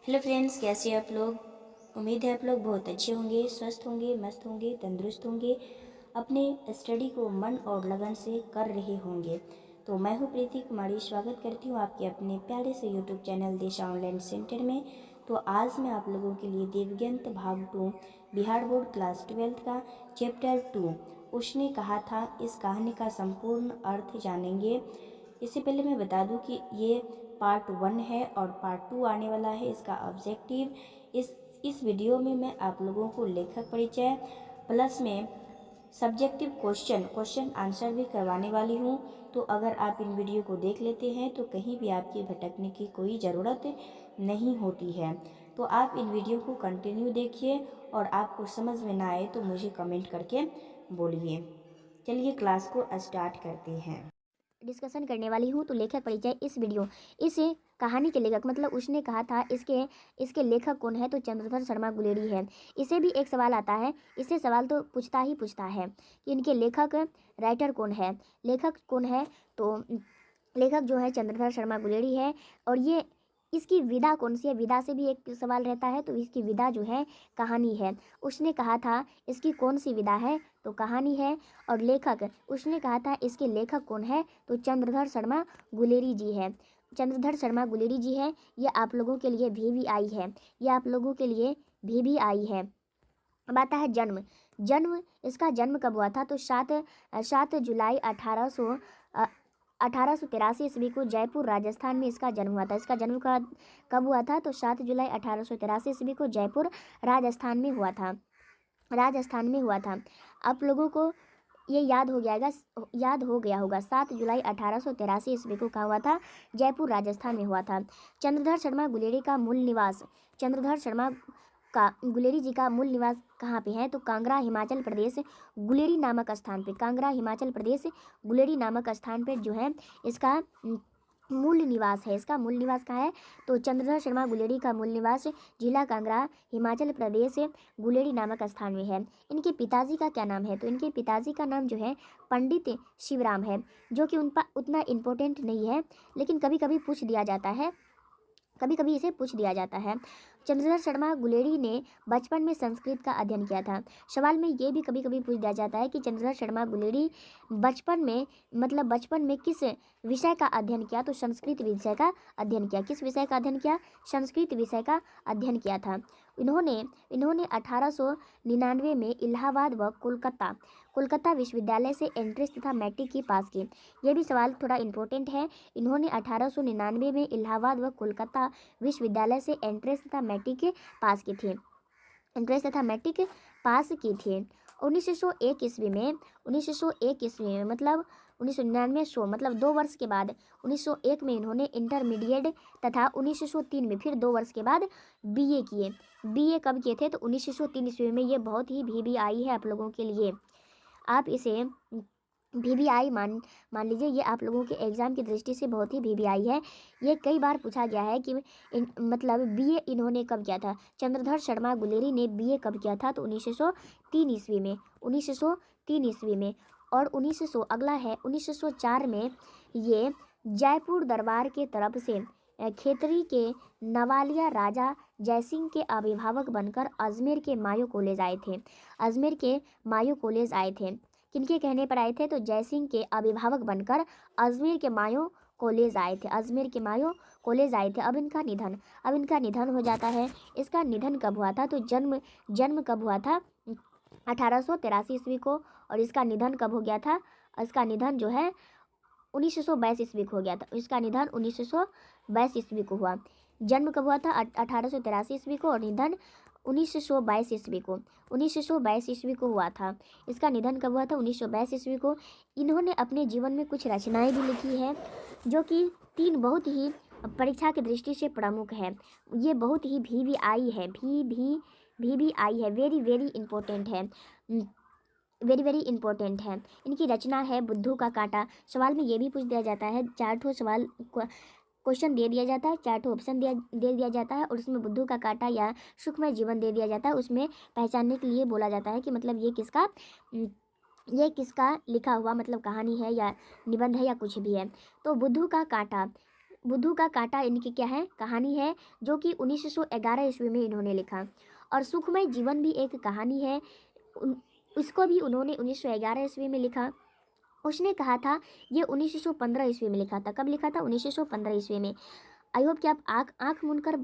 Hello friends, कैसे हैं आप लोग। उम्मीद है आप लोग बहुत अच्छे होंगे, स्वस्थ होंगे, मस्त होंगे, तंदुरुस्त होंगे, अपने स्टडी को मन और लगन से कर रहे होंगे। तो मैं हूँ प्रीति कुमारी, स्वागत करती हूँ आपके अपने प्यारे से यूट्यूब चैनल दिशा ऑनलाइन सेंटर में। तो आज मैं आप लोगों के लिए देवगंत भाग 2 बिहार बोर्ड क्लास 12 का चैप्टर 2 उसने कहा था इस कहानी का संपूर्ण अर्थ जानेंगे। इससे पहले मैं बता दूं कि ये पार्ट 1 है और पार्ट 2 आने वाला है। इसका ऑब्जेक्टिव इस वीडियो में मैं आप लोगों को लेखक परिचय प्लस में सब्जेक्टिव क्वेश्चन आंसर भी करवाने वाली हूँ। तो अगर आप इन वीडियो को देख लेते हैं तो कहीं भी आपकी भटकने की कोई ज़रूरत नहीं होती है। तो आप इन वीडियो को कंटिन्यू देखिए और आपको समझ में ना आए तो मुझे कमेंट करके बोलिए। चलिए क्लास को स्टार्ट करते हैं। डिस्कशन करने वाली हूँ। तो लेखक परिचय इस कहानी के लेखक मतलब उसने कहा था इसके लेखक कौन है, तो चंद्रधर शर्मा गुलेरी है। इसे भी एक सवाल आता है, इससे सवाल तो पूछता है कि इनके लेखक राइटर कौन है, लेखक कौन है। तो लेखक जो है चंद्रधर शर्मा गुलेरी है। और ये इसकी विधा कौन सी है, विधा से भी एक सवाल रहता है। तो इसकी विधा जो है कहानी है। उसने कहा था इसकी कौन सी विधा है, तो कहानी है। और लेखक उसने कहा था इसके लेखक कौन है, तो चंद्रधर शर्मा गुलेरी जी है। चंद्रधर शर्मा गुलेरी जी है। ये आप लोगों के लिए भी आई है, ये आप लोगों के लिए भी आई है। अब आता है जन्म इसका जन्म कब हुआ था, तो 7 जुलाई 1883 ईस्वी को जयपुर राजस्थान में इसका जन्म हुआ था। इसका जन्म कब हुआ था, तो 7 जुलाई 1883 ईस्वी को जयपुर राजस्थान में हुआ था। आप लोगों को ये याद हो गया होगा। 7 जुलाई 1883 ईस्वी को कहा हुआ था, जयपुर राजस्थान में हुआ था। चंद्रधर शर्मा गुलेरी का मूल निवास चंद्रधर शर्मा का गुलेरी जी का मूल निवास कहाँ पे है, तो कांगड़ा हिमाचल प्रदेश गुलेरी नामक स्थान पे, कांगड़ा हिमाचल प्रदेश गुलेरी नामक स्थान पे जो है इसका मूल निवास है। इसका मूल निवास कहाँ है, तो चंद्रधर शर्मा गुलेरी का मूल निवास जिला कांगड़ा हिमाचल प्रदेश गुलेरी नामक स्थान में है। इनके पिताजी का क्या नाम है, तो इनके पिताजी का नाम जो है पंडित शिवराम है, जो कि उतना इम्पोर्टेंट नहीं है, लेकिन कभी कभी इसे पूछ दिया जाता है। चंद्रधर शर्मा गुलेरी ने बचपन में संस्कृत का अध्ययन किया था। सवाल में ये भी कभी कभी पूछ दिया जाता है कि चंद्रधर शर्मा गुलेरी बचपन में किस विषय का अध्ययन किया, तो संस्कृत विषय का अध्ययन किया। किस विषय का अध्ययन किया, संस्कृत विषय का अध्ययन किया था। इन्होंने 1899 में इलाहाबाद व कोलकाता विश्वविद्यालय से एंट्रेंस तथा मैट्रिक की पास की। ये भी सवाल थोड़ा इम्पोर्टेंट है। इन्होंने 1899 में इलाहाबाद व कोलकाता विश्वविद्यालय से एंट्रेंस तथा मैट्रिक पास की थी। 1901 ईस्वी में मतलब 1999 मतलब 2 वर्ष के बाद 1901 में इन्होंने इंटरमीडिएट तथा 1903 में फिर 2 वर्ष के बाद बीए किए। बीए कब किए थे, तो 1903 ईस्वी में। ये बहुत ही भी आई है आप लोगों के लिए, आप इसे VBI मान लीजिए। ये आप लोगों के एग्जाम की दृष्टि से बहुत ही VBI है। ये कई बार पूछा गया है कि मतलब बीए इन्होंने कब किया था। चंद्रधर शर्मा गुलेरी ने बीए कब किया था, तो 1903 ईस्वी में। और 1900 अगला है 1904 में ये जयपुर दरबार के तरफ से खेतरी के नवालिया राजा जयसिंह के अभिभावक बनकर अजमेर के मायो कॉलेज आए थे। किनके कहने पर आए थे, तो जयसिंह के अभिभावक बनकर अजमेर के मायो कॉलेज आए थे। अब इनका निधन हो जाता है। इसका निधन कब हुआ था, तो जन्म कब हुआ था, 1883 ईस्वी को। और इसका निधन कब हो गया था, इसका निधन जो है 1922 ईस्वी को हो गया था। इसका निधन 1922 ईस्वी को हुआ। जन्म कब हुआ था, 1883 ईस्वी को, और निधन 1922 ईस्वी को हुआ था। इसका निधन कब हुआ था, 1922 ईस्वी को। इन्होंने अपने जीवन में कुछ रचनाएं भी लिखी है, जो कि 3 बहुत ही परीक्षा की दृष्टि से प्रमुख है। ये बहुत ही VBI है, VBI है, वेरी इंपॉर्टेंट है। इनकी रचना है बुद्धू का कांटा। सवाल में ये भी पूछ दिया जाता है, 4 सवाल क्वेश्चन दे दिया जाता है, 4 ऑप्शन दे दिया जाता है, और उसमें बुद्धू का कांटा या सुखमय जीवन दे दिया जाता है। उसमें पहचानने के लिए बोला जाता है कि मतलब ये किसका लिखा हुआ मतलब कहानी है या निबंध है या कुछ भी है। तो बुद्धू का कांटा बुद्धू का कांटा इनकी क्या है, कहानी है, जो कि 1911 ईस्वी में इन्होंने लिखा। और सुखमय जीवन भी एक कहानी है, उसको भी उन्होंने 1911 ईस्वी में लिखा। उसने कहा था ये 1915 ईस्वी में लिखा था। कब लिखा था? 1915 ईस्वी में। आई होप कि आप आँख आँख मूंदकर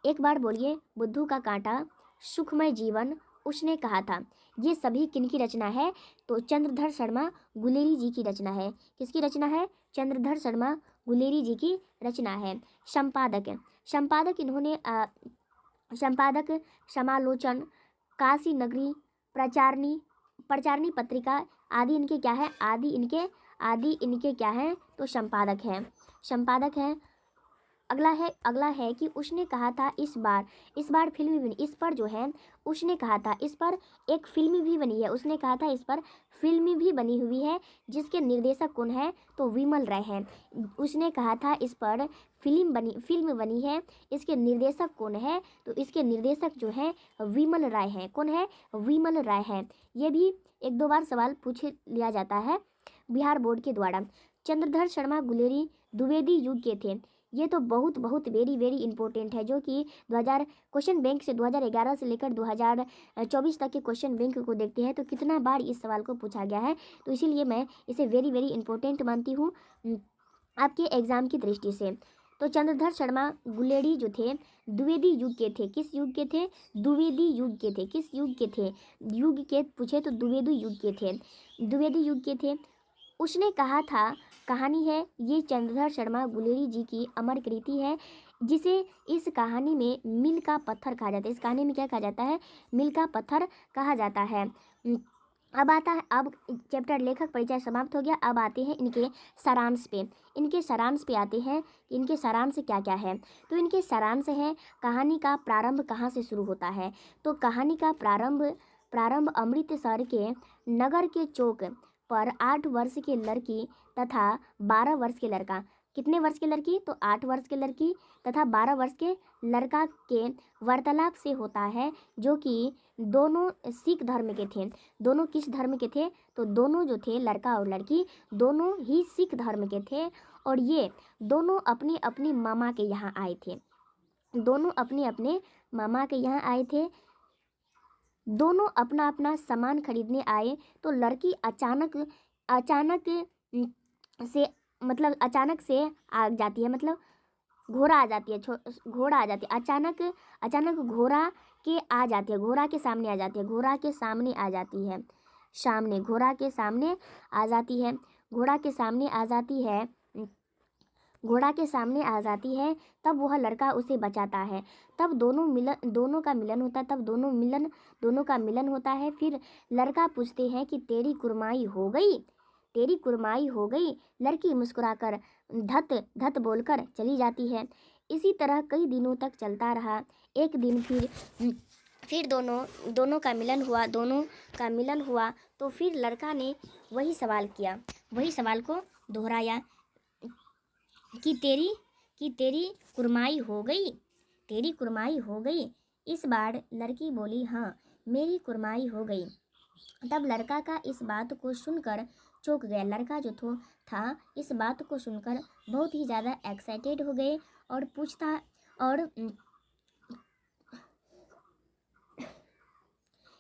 एक बार बोलिए, बुद्धू का कांटा, सुखमय जीवन, उसने कहा था। ये सभी किनकी रचना है? तो चंद्रधर शर्मा गुलेरी जी की रचना है। किसकी रचना है? चंद्रधर शर्मा गुलेरी जी की रचना है। संपादक, संपादक इन्होंने संपादक समालोचन, काशी नगरी, प्रचारणी, प्रचारणी पत्रिका आदि इनके क्या है? आदि इनके क्या है? तो संपादक हैं, संपादक हैं। अगला है कि उसने कहा था इस बार फिल्म भी बनी, इस पर जो है उसने कहा था इस पर एक फिल्म भी बनी है। उसने कहा था इस पर फिल्म भी बनी हुई है, जिसके निर्देशक कौन है? तो विमल राय हैं। उसने कहा था इस पर फिल्म बनी है, इसके निर्देशक कौन है? तो इसके निर्देशक जो है विमल राय हैं। कौन है? विमल राय हैं। ये भी एक दो बार सवाल पूछ लिया जाता है बिहार बोर्ड के द्वारा। चंद्रधर शर्मा गुलेरी द्विवेदी युग के थे। ये तो बहुत वेरी वेरी इंपॉर्टेंट है, जो कि 2000 क्वेश्चन बैंक से 2011 से लेकर 2024 तक के क्वेश्चन बैंक को देखते हैं तो कितना बार इस सवाल को पूछा गया है। तो इसीलिए मैं इसे वेरी वेरी इंपॉर्टेंट मानती हूँ आपके एग्जाम की दृष्टि से। तो चंद्रधर शर्मा गुलेरी जो थे द्विवेदी युग के थे। किस युग के थे? द्विवेदी युग के थे। किस युग के थे? युग के पूछे तो द्विवेदी युग के थे, द्विवेदी युग के थे। उसने कहा था, कहानी है, ये चंद्रधर शर्मा गुलेरी जी की अमर कृति है, जिसे इस कहानी में मील का पत्थर कहा जाता है। इस कहानी में क्या कहा जाता है? मील का पत्थर कहा जाता है। अब आता है, अब चैप्टर लेखक परिचय समाप्त हो गया। अब आते हैं इनके सारांश पे। इनके सारांश पे आते हैं कि इनके सारांश क्या क्या है। तो इनके सारांश है, कहानी का प्रारंभ कहाँ से शुरू होता है? तो कहानी का प्रारंभ अमृतसर के नगर के चौक पर 8 वर्ष की लड़की तथा 12 वर्ष के लड़का, कितने वर्ष की लड़की? तो 8 वर्ष की लड़की तथा 12 वर्ष के लड़का के वार्तालाप से होता है, जो कि दोनों सिख धर्म के थे। दोनों किस धर्म के थे? तो दोनों जो थे, लड़का और लड़की, दोनों ही सिख धर्म के थे। और ये दोनों अपने अपने मामा के यहाँ आए थे। दोनों अपने अपने मामा के यहाँ आए थे। दोनों अपना अपना सामान खरीदने आए तो लड़की अचानक से, मतलब अचानक से आ जाती है, मतलब घोड़ा आ जाती है, घोड़ा आ जाती है, अचानक घोड़ा के आ जाती है, घोड़ा के सामने आ जाती है, घोड़ा के सामने आ जाती है, घोड़ा के सामने आ जाती है, घोड़ा के सामने आ जाती है, घोड़ा के सामने आ जाती है। तब वह लड़का उसे बचाता है। तब दोनों का मिलन होता है। तब दोनों का मिलन होता है। फिर लड़का पूछते हैं कि तेरी कुर्माई हो गई? तेरी कुर्माई हो गई? लड़की मुस्कुराकर धत बोलकर चली जाती है। इसी तरह कई दिनों तक चलता रहा। एक दिन फिर दोनों का मिलन हुआ तो फिर लड़का ने वही सवाल किया, वही सवाल को दोहराया कि तेरी कुर्माई हो गई? तेरी कुर्माई हो गई? इस बार लड़की बोली, हाँ मेरी कुर्माई हो गई। तब लड़का का इस बात को सुनकर चौंक गया। लड़का जो था इस बात को सुनकर बहुत ही ज़्यादा एक्साइटेड हो गए और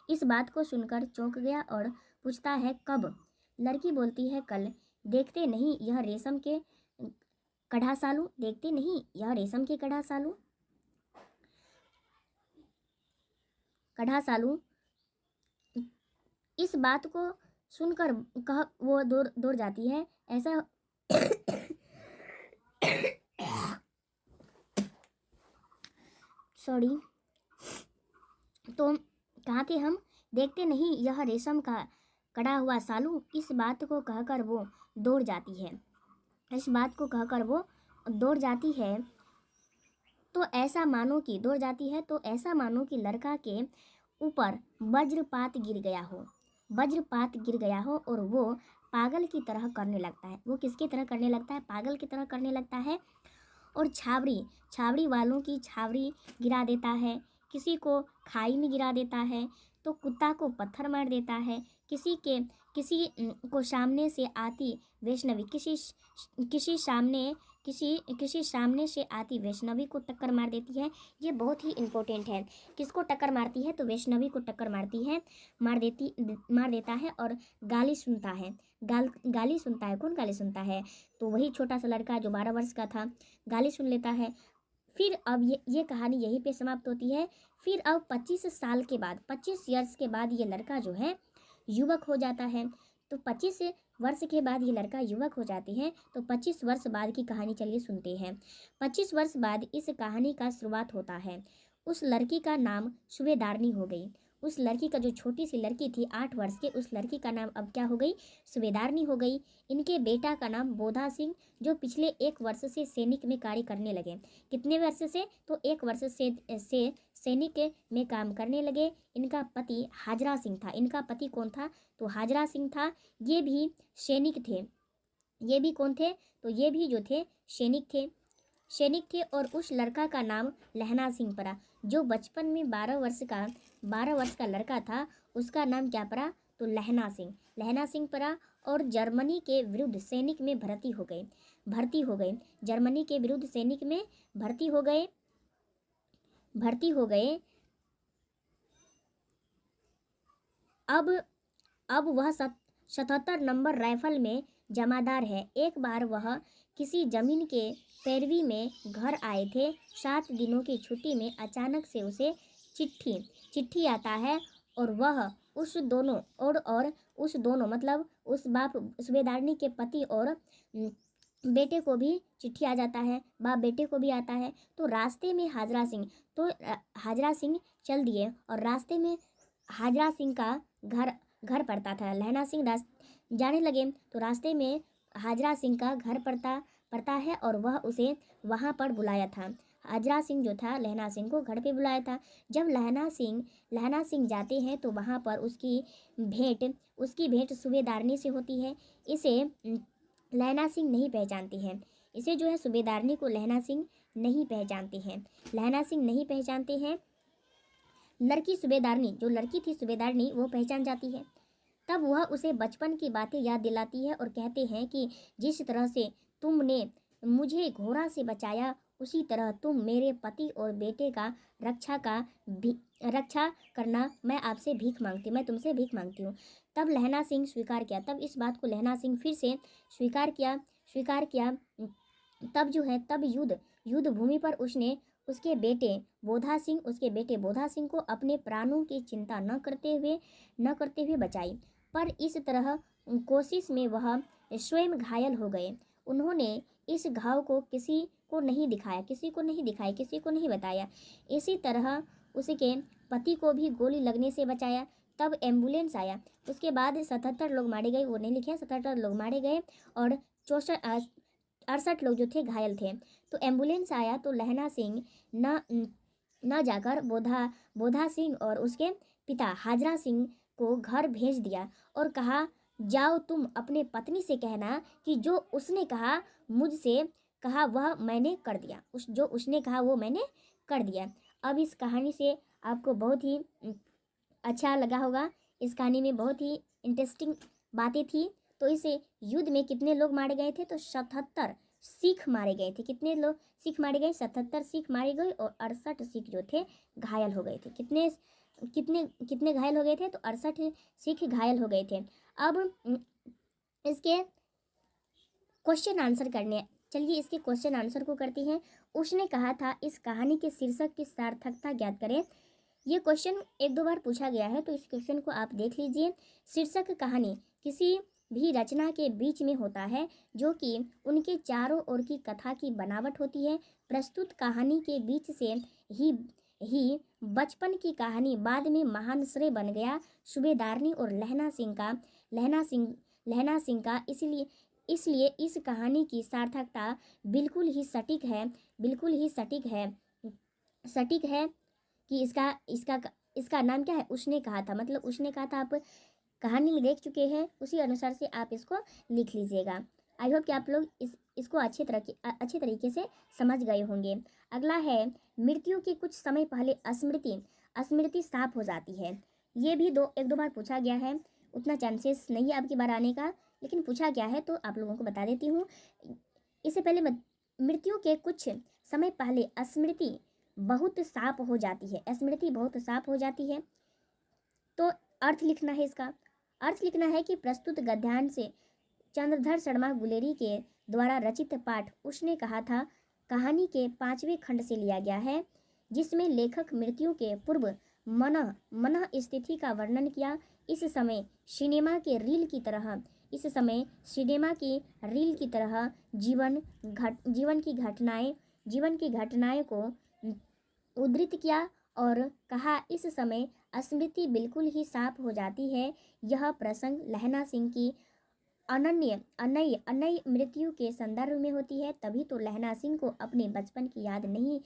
इस बात को सुनकर चौंक गया और पूछता है, कब? लड़की बोलती है, कल। देखते नहीं यह रेशम के कढ़ा सालू, देखते नहीं यह रेशम के कढ़ा सालू। इस बात को सुनकर वो दौड़ जाती है। ऐसा सॉरी, तो कहाँ थे हम? देखते नहीं यह रेशम का कढ़ा हुआ सालू। इस बात को कहकर वो दौड़ जाती है। इस बात को कहकर वो दौड़ जाती है तो ऐसा मानो कि लड़का के ऊपर वज्रपात गिर गया हो और वो पागल की तरह करने लगता है। वो किसकी तरह करने लगता है? पागल की तरह करने लगता है। और छावड़ी वालों की छावड़ी गिरा देता है, किसी को खाई में गिरा देता है, तो कुत्ता को पत्थर मार देता है, किसी को सामने से आती वैष्णवी, किसी सामने किसी किसी सामने से आती वैष्णवी को टक्कर मार देती है। ये बहुत ही इम्पोर्टेंट है। किसको टक्कर मारती है? तो वैष्णवी को टक्कर मारती है, मार देता है और गाली सुनता है। गाली सुनता है। कौन गाली सुनता है? तो वही छोटा सा लड़का जो 12 वर्ष का था, गाली सुन लेता है। फिर अब ये कहानी यहीं पे समाप्त होती है। फिर अब 25 साल के बाद, 25 ईयर्स के बाद ये लड़का जो है युवक हो जाता है। तो 25 वर्ष के बाद ये लड़का युवक हो जाते हैं। तो 25 वर्ष बाद की कहानी चलिए सुनते हैं। 25 वर्ष बाद इस कहानी का शुरुआत होता है। उस लड़की का नाम सूबेदारनी हो गई। उस लड़की का जो छोटी सी लड़की थी 8 वर्ष के, उस लड़की का नाम अब क्या हो गई? सूबेदारनी हो गई। इनके बेटा का नाम बोधा सिंह, जो पिछले 1 वर्ष से सैनिक में कार्य करने लगे। कितने वर्ष से? तो 1 वर्ष से सैनिक में काम करने लगे। इनका पति हाजरा सिंह था। इनका पति कौन था? तो हाजरा सिंह था। ये भी सैनिक थे। ये भी कौन थे? तो ये भी जो थे सैनिक थे। और उस लड़का का नाम लहना सिंह पड़ा। जो बचपन में 12 वर्ष का लड़का था, उसका नाम क्या पड़ा? तो लहना सिंह पड़ा। और जर्मनी के विरुद्ध सैनिक में भर्ती हो गए। जर्मनी के विरुद्ध सैनिक में भर्ती हो गए। अब वह 77 नंबर राइफल में जमादार है। एक बार वह किसी जमीन के पैरवी में घर आए थे। 7 दिनों की छुट्टी में अचानक से उसे चिट्ठी आता है। और वह उस दोनों मतलब उस बाप सूबेदारनी के पति और बेटे को भी चिट्ठी आ जाता है। बाप बेटे को भी आता है। तो रास्ते में हाजरा सिंह चल दिए और रास्ते में हाजरा सिंह का घर पड़ता था। लहना सिंह जाने लगे तो रास्ते में हाजरा सिंह का घर पड़ता है और वह उसे वहाँ पर बुलाया था। हाजरा सिंह जो था लहना सिंह को घर पे बुलाया था। जब लहना सिंह जाते हैं तो वहाँ पर उसकी भेंट सूबेदारनी से होती है। इसे लहना सिंह नहीं पहचानती है। इसे जो है सूबेदारनी को लहना सिंह नहीं पहचानते हैं। लड़की सूबेदारनी, जो लड़की थी सूबेदारनी, वो पहचान जाती है। तब वह उसे बचपन की बातें याद दिलाती है और कहते हैं कि जिस तरह से तुमने मुझे घोड़ा से बचाया, उसी तरह तुम मेरे पति और बेटे का रक्षा करना। मैं तुमसे भीख मांगती हूँ। तब लहना सिंह स्वीकार किया। तब इस बात को लहना सिंह फिर से स्वीकार किया। तब युद्ध भूमि पर उसने उसके बेटे बोधा सिंह को अपने प्राणों की चिंता न करते हुए बचाई। पर इस तरह कोशिश में वह स्वयं घायल हो गए। उन्होंने इस घाव को किसी को नहीं दिखाया, किसी को नहीं बताया। इसी तरह उसके पति को भी गोली लगने से बचाया। तब एम्बुलेंस आया। उसके बाद 77 लोग मारे गए। वो नहीं लिखे, 77 लोग मारे गए और 68 लोग जो थे घायल थे। तो एम्बुलेंस आया तो लहना सिंह न जाकर बोधा सिंह और उसके पिता हाजरा सिंह को घर भेज दिया और कहा, जाओ तुम अपने पत्नी से कहना कि जो उसने कहा मुझसे कहा वह मैंने कर दिया। जो उसने कहा वो मैंने कर दिया। अब इस कहानी से आपको बहुत ही अच्छा लगा होगा। इस कहानी में बहुत ही इंटरेस्टिंग बातें थी। तो इस युद्ध में कितने लोग मारे गए थे? तो 77 सिख मारे गए थे। कितने लोग सिख मारे गए? 77 सिख मारे गए और 68 सिख जो थे घायल हो गए थे। कितने घायल हो गए थे? तो 68 सिख घायल हो गए थे। अब इसके क्वेश्चन आंसर को करते हैं। उसने कहा था इस कहानी के शीर्षक की सार्थकता ज्ञात करें। ये क्वेश्चन 1-2 बार पूछा गया है, तो इस क्वेश्चन को आप देख लीजिए। शीर्षक कहानी किसी भी रचना के बीच में होता है जो कि उनके चारों ओर की कथा की बनावट होती है। प्रस्तुत कहानी के बीच से ही बचपन की कहानी बाद में महान श्रेय बन गया सूबेदारनी और लहना सिंह का। इसलिए इस कहानी की सार्थकता बिल्कुल ही सटीक है कि इसका नाम क्या है? उसने कहा था। मतलब उसने कहा था, आप कहानी में देख चुके हैं, उसी अनुसार से आप इसको लिख लीजिएगा। आई होप कि आप लोग इसको अच्छे तरीके से समझ गए होंगे। अगला है मृत्यु के कुछ समय पहले स्मृति साफ हो जाती है। ये भी 1-2 बार पूछा गया है। उतना चांसेस नहीं है आपकी बार आने का, लेकिन पूछा गया है तो आप लोगों को बता देती हूँ। इससे पहले मृत्यु के कुछ समय पहले स्मृति बहुत साफ हो जाती है, स्मृति बहुत साफ हो जाती है। तो अर्थ लिखना है इसका, अर्थ लिखना है कि प्रस्तुत गद्यांश से चंद्रधर शर्मा गुलेरी के द्वारा रचित पाठ उसने कहा था कहानी के 5वें खंड से लिया गया है, जिसमें लेखक मृत्यु के पूर्व मन स्थिति का वर्णन किया। इस समय सिनेमा की रील की तरह जीवन की घटनाएं को उद्धृत किया और कहा इस समय स्मृति बिल्कुल ही साफ हो जाती है। यह प्रसंग लहना सिंह की अनय मृत्यु के संदर्भ में होती है, तभी तो लहना सिंह को अपने बचपन की याद नहीं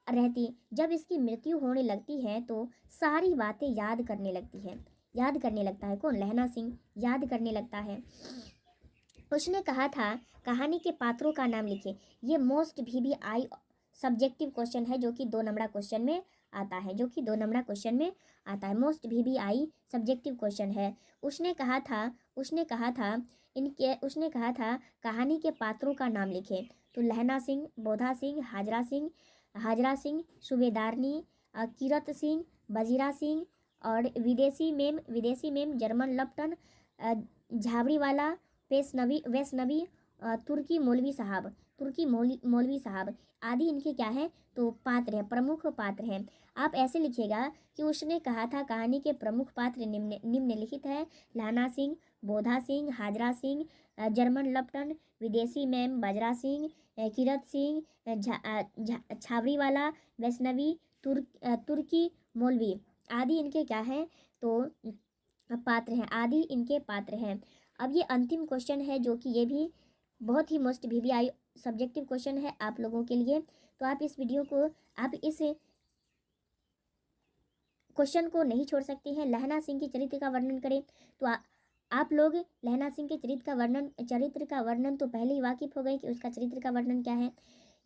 रहती। जब इसकी मृत्यु होने लगती है तो सारी बातें याद करने लगता है। कौन? लहना सिंह याद करने लगता है। उसने कहा था कहानी के पात्रों का नाम लिखे। ये मोस्ट VBI सब्जेक्टिव क्वेश्चन है जो कि 2 नंबरा क्वेश्चन में आता है, मोस्ट VBI सब्जेक्टिव क्वेश्चन है। उसने कहा था कहानी के पात्रों का नाम लिखे। तो लहना सिंह, बोधा सिंह, हाजरा सिंह, सूबेदारनी, किरत सिंह, बजीरा सिंह और विदेशी मेम, जर्मन लप्टन, झाबड़ीवाला, वैष्णवी, तुर्की मौलवी साहब आदि इनके क्या है? तो पात्र हैं, प्रमुख पात्र हैं। आप ऐसे लिखिएगा कि उसने कहा था कहानी के प्रमुख पात्र निम्नलिखित है: लहना सिंह, बोधा सिंह, हाजरा सिंह, जर्मन लप्टन, विदेशी मैम, बजरा सिंह, किरत सिंह, छाबड़ीवाला, वैष्णवी, तुर्की मौलवी आदि इनके क्या हैं? तो पात्र हैं। अब ये अंतिम क्वेश्चन है जो कि ये भी बहुत ही मोस्ट VBI सब्जेक्टिव क्वेश्चन है आप लोगों के लिए। तो आप इस क्वेश्चन को नहीं छोड़ सकते हैं। लहना सिंह के चरित्र का वर्णन करें तो आप लोग लहना सिंह के चरित्र का वर्णन तो पहले ही वाकिफ हो गए कि उसका चरित्र का वर्णन क्या है।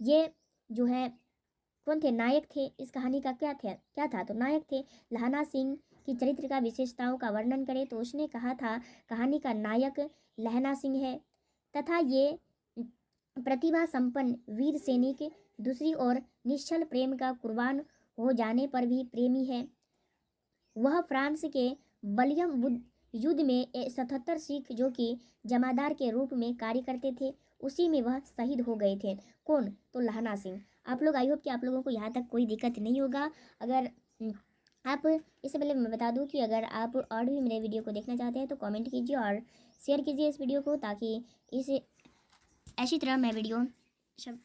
ये जो है कौन थे? नायक थे। इस कहानी का क्या था? तो नायक थे। लहना सिंह की चरित्र का विशेषताओं का वर्णन करें तो उसने कहा था कहानी का नायक लहना सिंह है तथा ये प्रतिभा संपन्न वीर सैनिक, दूसरी ओर निश्चल प्रेम का कुर्बान हो जाने पर भी प्रेमी है। वह फ्रांस के बलियम युद्ध में 77 सिख जो कि जमादार के रूप में कार्य करते थे, उसी में वह शहीद हो गए थे। कौन? तो लहना सिंह। आप लोग, आई होप कि आप लोगों को यहाँ तक कोई दिक्कत नहीं होगा। अगर आप, इससे पहले मैं बता दूं कि अगर आप और भी मेरे वीडियो को देखना चाहते हैं तो कमेंट कीजिए और शेयर कीजिए इस वीडियो को, ताकि ऐसी तरह मैं वीडियो सब